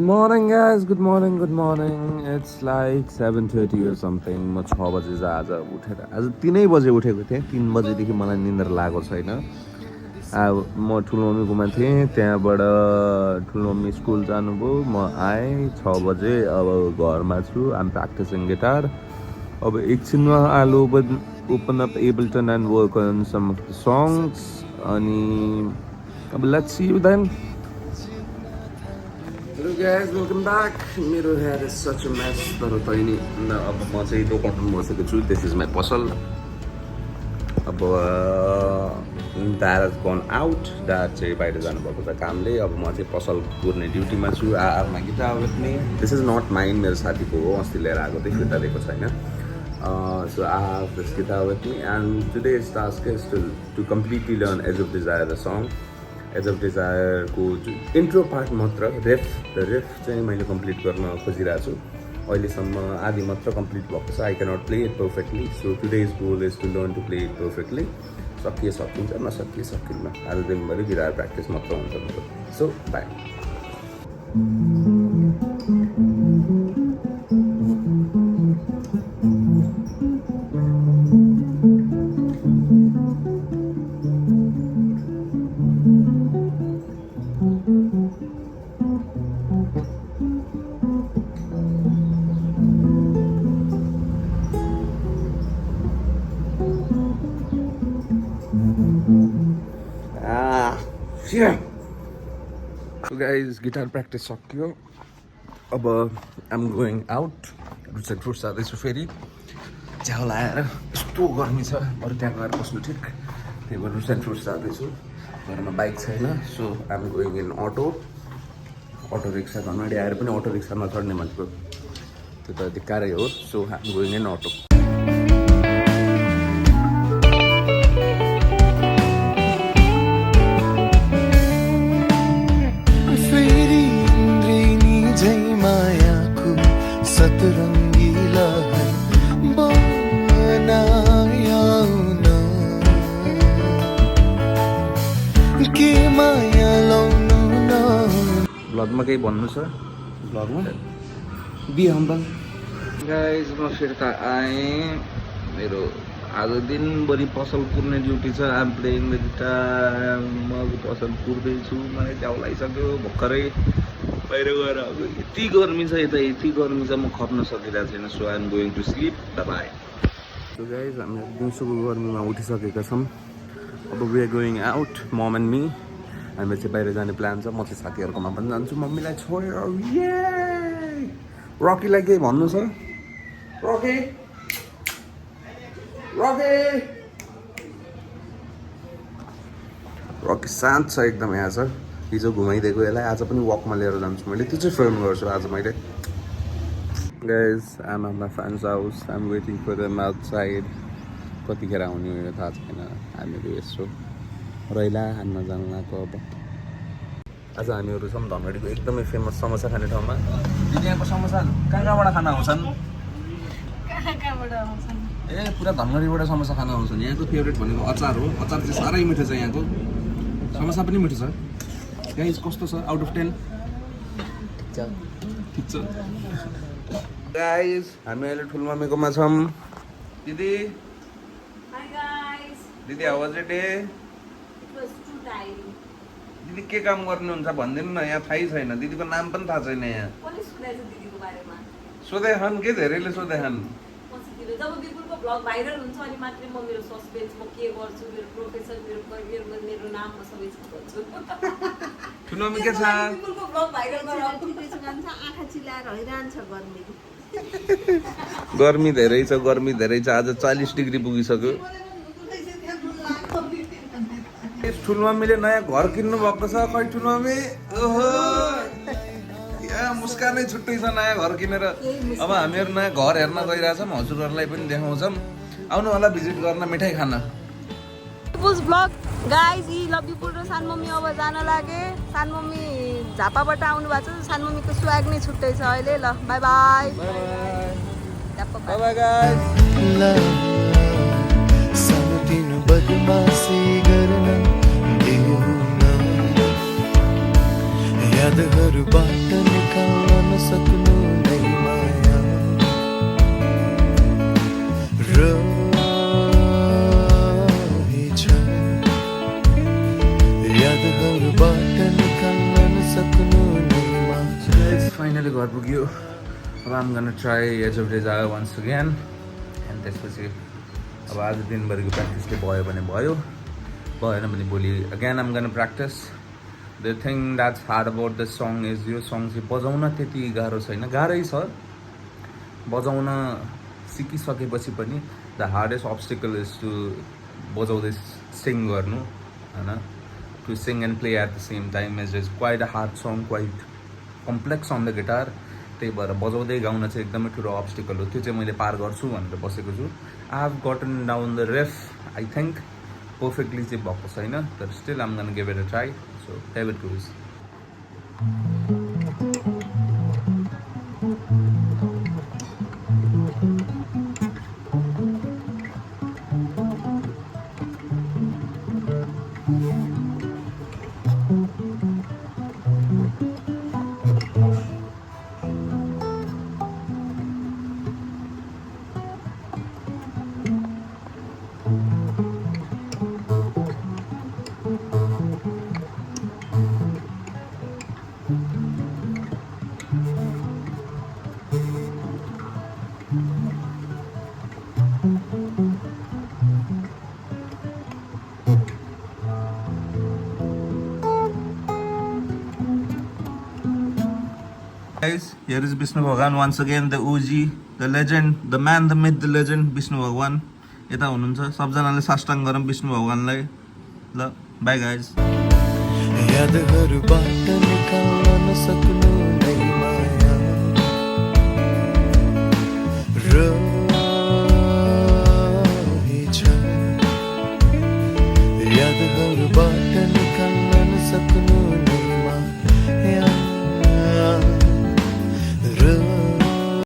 morning guys, good morning, good morning. It's like 7:30 or something. म 6 बजे आज उठेर आज 3 बजे उठेको थिएँ. 3 बजेदेखि मलाई निन्द्रा लागेको छैन. अब म ठुलो मम्मीकोमा थिएँ, त्यहाँबाट ठुलो मम्मी स्कुल जानुभयो, म आएँ 6 बजे. अब घरमा छु. I'm practising guitar. अब एकछिनमा I'll open up Ableton and work on some of the songs. अनि अब let's see you then. Hello guys, welcome back. मेरो hair is such a mess. तर तैनी अब म चाहिँ दोकानमा बसेको छु. This is my पसल. अब dad has gone out. Dad चाहिँ बाहिर जानुभएको छ कामले. अब म चाहिँ पसल कुर्ने ड्युटीमा छु. I have my guitar with me. This is not mine. मेरो साथीको हो. अस्ति लिएर आएको थिएँ, फिर्ता दिएको छैन. So I have this guitar with me, and today's task is to completely learn Edge of Desire, the song. Edge of Desire को intro part मात्र riff चाहिँ मैले complete गर्न खोजिरहेको छु. अहिलेसम्म आधी मात्र complete भएको छ. I cannot play it perfectly, so today's goal is to learn to play it perfectly. सकिन्छ नसकिए सकिन्न. आज दिनभरि गिटार प्र्याक्टिस मात्र हुन्छ मेरो. So bye. So guys, guitar practice सक्यो. अब I'm going out. Roots and fruits जाँदैछु फेरि. झ्याउ लाएर यस्तो गर्मी छ. अरू त्यहाँ गएर बस्नु ठिक. त्यही भएर रुट्स एन्ड फ्रुट्स जाँदैछु. घरमा बाइक छैन. So I'm going in auto. Auto rickshaw घरमाडी आएर पनि अटो रिक्सामा चढ्ने भनेको त्यो त धिक्कारै हो. So I'm going in auto. ब्लगमा केही भन्नु छ? ब्लगमा बी हम्बल. गाइज म फिर्ता आएँ. मेरो आज दिनभरि पसल कुर्ने ड्युटी छ. I'm playing the guitar. म पसल कुर्दैछु. मलाई च्याउ लागिसक्यो भर्खरै बाहिर गएर. अब यति गर्मी छ यता, यति गर्मी छ म खप्न सकिरहेको छैन. So I'm going to sleep. Bye. So guys हामी दिउँसोको गर्मीमा उठिसकेका छौँ. अब we are going out, mum and me. हामी चाहिँ बाहिर जाने प्लान छ. म चाहिँ साथीहरूकोमा पनि जान्छु मम्मीलाई छोडेर. रकीलाई केही भन्नु छ? रकी शान्त छ एकदम. यहाँ छ. हिजो घुमाइदिएको यसलाई आज पनि वकमा लिएर जान्छु मैले. त्यो चाहिँ फिल्म गर्छु आज मैले. Guys I'm at my friend's house. I'm waiting for them outside. कतिखेर आउने हो यो थाहा छैन. हामीहरू यसो रैला खान्न जानु लागेको. अब आज हामीहरू छौँ धनगढीको एकदमै फेमस समोसा खाने ठाउँमा. दिदी यहाँको समोसा कहाँबाट खान आउँछन्? ए पुरा धनगढीबाट समोसा खान आउँछन्. यहाँको फेभरेट भनेको अचार हो. अचार चाहिँ साह्रै मिठो छ. यहाँको समोसा पनि मिठो छ. गाइस कस्तो छ? Out of 10? ठिक छ. गाइस हामी अहिले ठुलो मम्मीकोमा छौँ. दिदी दिदी हाउ वाज योर डे? दिदी के काम गर्नुहुन्छ भनिदिनु न. यहाँ थाहै छैन. दिदीको नाम पनि थाहा छैन. यहाँ सोधे हन् के धेरैले सोधे हन्. जब बिपुलको ब्लग भाइरल हुन्छ अनि मात्रै म मेरो सस्पेन्स म के गर्छु, मेरो प्रोफेसन, मेरो करियर, मेरो नाम म सबै भन्छु. ठुलो मम्मी के छ? बिपुलको ब्लग भाइरल गरेर आँखा चिलाएर हैरान छ गर्मी. गर्मी धेरै छ. गर्मी धेरै छ. आज 40 डिग्री पुगिसक्यो. ठुलो मम्मीले नयाँ घर किन्नु भएको छ. खै ठुलो मम्मी? ओहो यहाँ मुस्कानै छुट्टै छ नयाँ घर किनेर. अब हामीहरू नयाँ घर हेर्न गइरहेछौँ. हजुरहरूलाई पनि देखाउँछौँ. आउनु होला भिजिट गर्न, मिठाई खान. बिपुल्स ब्लग गाइज. बिपुल र सान मम्मी अब जान लागे. सान मम्मी झापाबाट आउनु भएको छ. सान मम्मीको स्वाग नै छुट्टै छ अहिले. ल bye bye. Bye bye guys. यादहरूबाट निकाल यादहरूबाट निकाल्न नसक्नु फाइनली घर पुग्यो अब I'm gonna try edge of desire once again and त्यसपछि अब आज दिनभरिको प्र्याक्टिसले भयो भने भयो भएन भने भोलि again I'm gonna practise the thing that's hard about the song is यो सङ चाहिँ बजाउन त्यति गाह्रो छैन गाह्रै छ बजाउन सिकिसकेपछि पनि the hardest obstacle is to बजाउँदै सिङ गर्नु होइन to sing and play at the same time is quite a hard song quite complex on the guitar त्यही भएर बजाउँदै गाउन चाहिँ एकदमै ठुलो अब्स्टिकल हो त्यो चाहिँ मैले पार गर्छु भनेर बसेको छु I have gotten down the riff I think perfectly चाहिँ भएको छैन तर still I'm gonna give it a try so have it goes Guys, here is Vishnu Bhagwan once again, the OG, the legend, the man, the myth, the legend, Vishnu Bhagwan. यता हुनुहुन्छ सबजनाले साष्टाङ्ग गरौँ विष्णु भगवानलाई ल बाई गाइज यादहरूबाट निकाल्न नसक्नु